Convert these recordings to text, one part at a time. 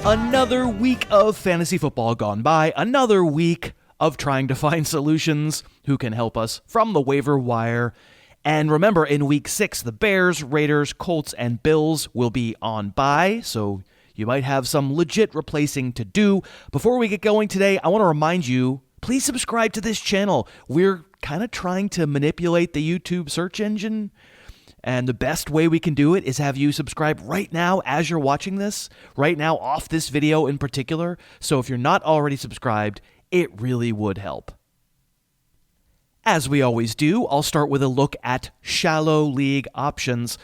Another week of fantasy football gone by, another week of trying to find solutions who can help us from the waiver wire. And remember, in week 6, the Bears, Raiders, Colts, and Bills will be on bye, so you might have some legit replacing to do. Before we get going today, I want to remind you, please subscribe to this channel. We're kind of trying to manipulate the YouTube search engine, and the best way we can do it is have you subscribe right now as you're watching this, right now off this video in particular. So if you're not already subscribed, it really would help. As we always do, I'll start with a look at shallow league options.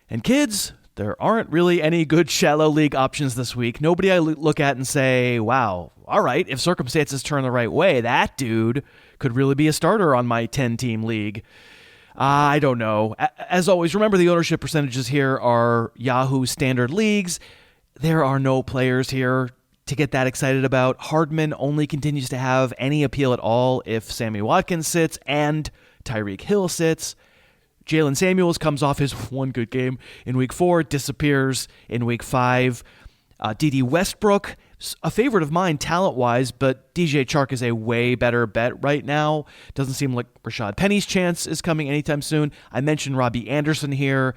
And kids, there aren't really any good shallow league options this week. Nobody I look at and say, wow, all right, if circumstances turn the right way, that dude could really be a starter on my 10-team league. I don't know. As always, remember the ownership percentages here are Yahoo standard leagues. There are no players here to get that excited about. Hardman only continues to have any appeal at all if Sammy Watkins sits and Tyreek Hill sits. Jalen Samuels comes off his one good game in week 4, disappears in week 5. D.D. Westbrook, a favorite of mine talent-wise, but DJ Chark is a way better bet right now. Doesn't seem like Rashad Penny's chance is coming anytime soon. I mentioned Robbie Anderson here.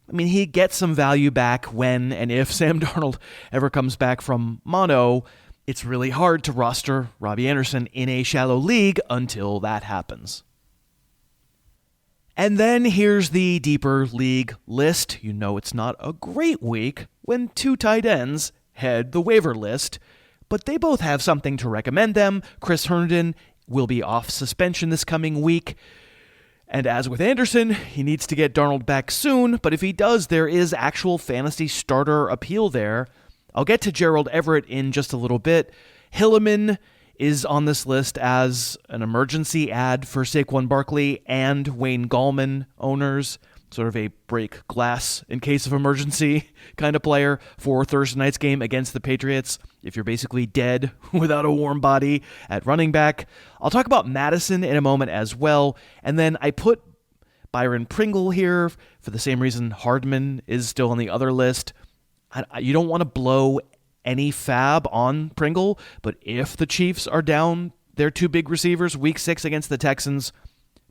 I mean, he gets some value back when and if Sam Darnold ever comes back from mono. It's really hard to roster Robbie Anderson in a shallow league until that happens. And then here's the deeper league list. You know it's not a great week when 2 tight ends head the waiver list, but they both have something to recommend them. Chris Herndon will be off suspension this coming week. And as with Anderson, he needs to get Darnold back soon, but if he does, there is actual fantasy starter appeal there. I'll get to Gerald Everett in just a little bit. Hilliman is on this list as an emergency ad for Saquon Barkley and Wayne Gallman owners, sort of a break glass in case of emergency kind of player for Thursday night's game against the Patriots if you're basically dead without a warm body at running back. I'll talk about Madison in a moment as well, and then I put Byron Pringle here for the same reason Hardman is still on the other list. You don't want to blow any fab on Pringle, but if the Chiefs are down their 2 big receivers week 6 against the Texans,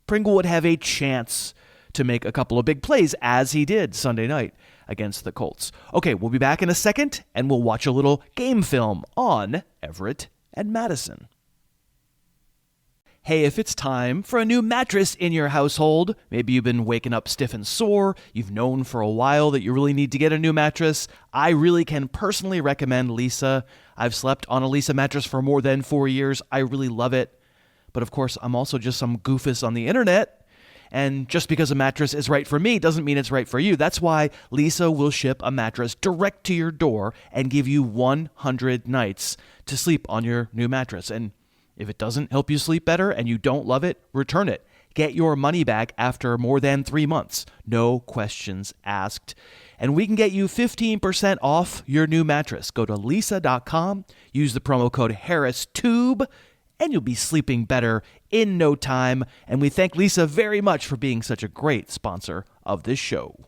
Pringle would have a chance to make a couple of big plays, as he did Sunday night against the Colts. Okay, we'll be back in a second, and we'll watch a little game film on Everett and Madison. Hey, if it's time for a new mattress in your household, maybe you've been waking up stiff and sore, you've known for a while that you really need to get a new mattress, I really can personally recommend Lisa. I've slept on a Lisa mattress for more than 4 years. I really love it. But of course, I'm also just some goofus on the internet. And just because a mattress is right for me doesn't mean it's right for you. That's why Lisa will ship a mattress direct to your door and give you 100 nights to sleep on your new mattress. And if it doesn't help you sleep better and you don't love it, return it. Get your money back after more than 3 months. No questions asked. And we can get you 15% off your new mattress. Go to lisa.com, use the promo code HarrisTube, and you'll be sleeping better in no time. And we thank Lisa very much for being such a great sponsor of this show.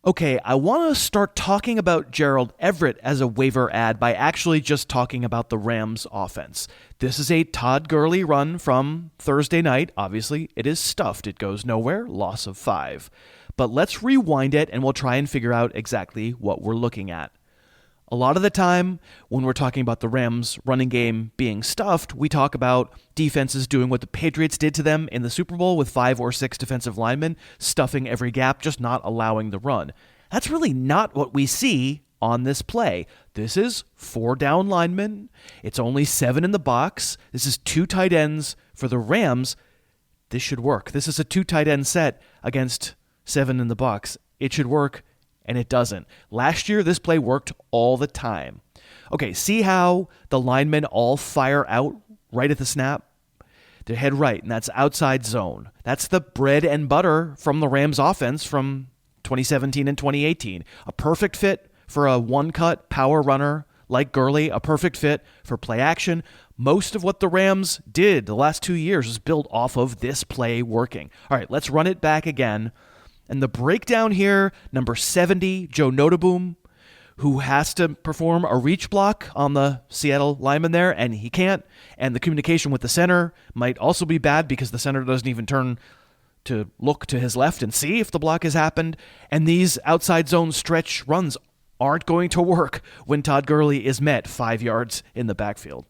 Okay, I want to start talking about Gerald Everett as a waiver ad by actually just talking about the Rams offense. This is a Todd Gurley run from Thursday night. Obviously, it is stuffed. It goes nowhere. Loss of 5. But let's rewind it and we'll try and figure out exactly what we're looking at. A lot of the time, when we're talking about the Rams' running game being stuffed, we talk about defenses doing what the Patriots did to them in the Super Bowl with 5 or 6 defensive linemen, stuffing every gap, just not allowing the run. That's really not what we see on this play. This is 4 down linemen. It's only 7 in the box. This is 2 tight ends for the Rams. This should work. This is a 2 tight end set against 7 in the box. It should work. And it doesn't. Last year, this play worked all the time. Okay, see how the linemen all fire out right at the snap? They head right, and that's outside zone. That's the bread and butter from the Rams offense from 2017 and 2018. A perfect fit for a one-cut power runner like Gurley, a perfect fit for play action. Most of what the Rams did the last 2 years was built off of this play working. All right, let's run it back again. And the breakdown here, number 70, Joe Notaboom, who has to perform a reach block on the Seattle lineman there, and he can't. And the communication with the center might also be bad because the center doesn't even turn to look to his left and see if the block has happened. And these outside zone stretch runs aren't going to work when Todd Gurley is met 5 yards in the backfield.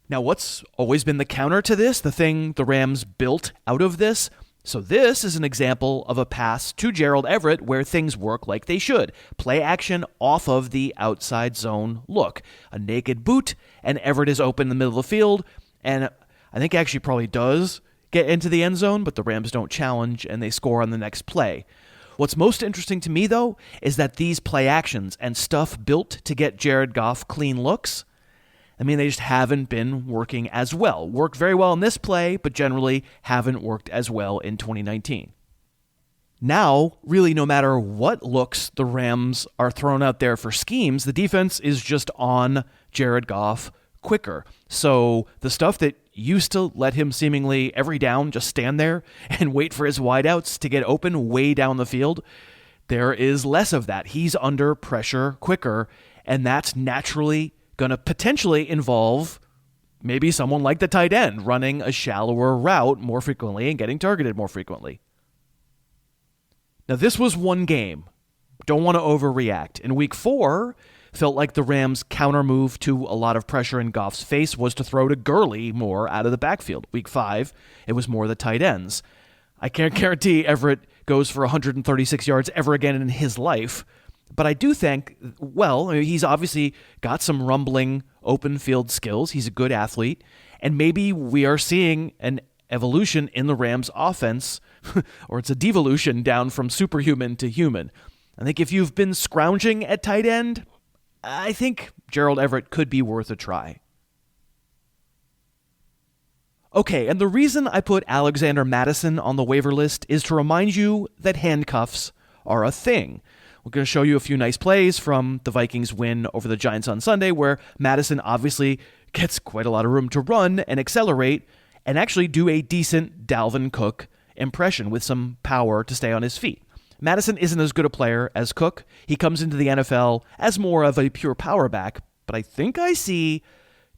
Now, what's always been the counter to this, the thing the Rams built out of this? So this is an example of a pass to Gerald Everett where things work like they should. Play action off of the outside zone look. A naked boot, and Everett is open in the middle of the field, and I think actually probably does get into the end zone, but the Rams don't challenge, and they score on the next play. What's most interesting to me, though, is that these play actions and stuff built to get Jared Goff clean looks, they just haven't been working as well. Worked very well in this play, but generally haven't worked as well in 2019. Now, really, no matter what looks the Rams are thrown out there for schemes, the defense is just on Jared Goff quicker. So the stuff that used to let him seemingly every down just stand there and wait for his wideouts to get open way down the field, there is less of that. He's under pressure quicker, and that's naturally going to potentially involve maybe someone like the tight end running a shallower route more frequently and getting targeted more frequently. Now, this was one game. Don't want to overreact. In week 4, felt like the Rams' counter move to a lot of pressure in Goff's face was to throw to Gurley more out of the backfield. Week 5, it was more the tight ends. I can't guarantee Everett goes for 136 yards ever again in his life, but I do think, he's obviously got some rumbling open field skills. He's a good athlete. And maybe we are seeing an evolution in the Rams offense, or it's a devolution down from superhuman to human. I think if you've been scrounging at tight end, I think Gerald Everett could be worth a try. Okay, and the reason I put Alexander Madison on the waiver list is to remind you that handcuffs are a thing. We're going to show you a few nice plays from the Vikings win over the Giants on Sunday, where Madison obviously gets quite a lot of room to run and accelerate and actually do a decent Dalvin Cook impression with some power to stay on his feet. Madison isn't as good a player as Cook. He comes into the NFL as more of a pure power back, but I think I see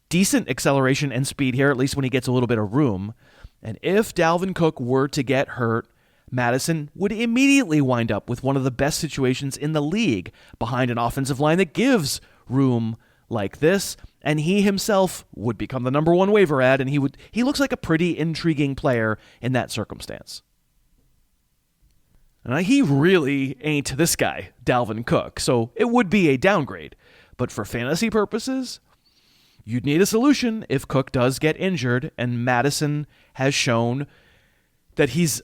decent acceleration and speed here, at least when he gets a little bit of room. And if Dalvin Cook were to get hurt, Madison would immediately wind up with one of the best situations in the league behind an offensive line that gives room like this, and he himself would become the number 1 waiver ad, and he looks like a pretty intriguing player in that circumstance. And he really ain't this guy, Dalvin Cook, so it would be a downgrade. But for fantasy purposes, you'd need a solution if Cook does get injured, and Madison has shown that he's,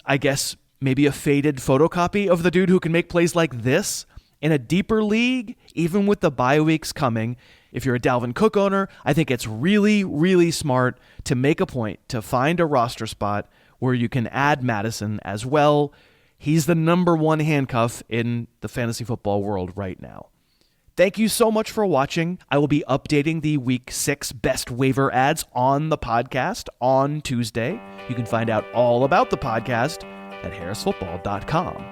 maybe a faded photocopy of the dude who can make plays like this in a deeper league, even with the bye weeks coming. If you're a Dalvin Cook owner, I think it's really, really smart to make a point to find a roster spot where you can add Madison as well. He's the number 1 handcuff in the fantasy football world right now. Thank you so much for watching. I will be updating the Week 6 best waiver ads on the podcast on Tuesday. You can find out all about the podcast at harrisfootball.com.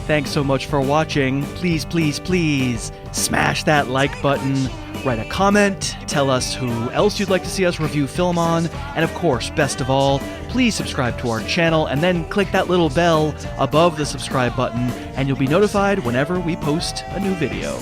Thanks so much for watching. Please, please, please smash that like button, write a comment, tell us who else you'd like to see us review film on, and of course, best of all, please subscribe to our channel and then click that little bell above the subscribe button and you'll be notified whenever we post a new video.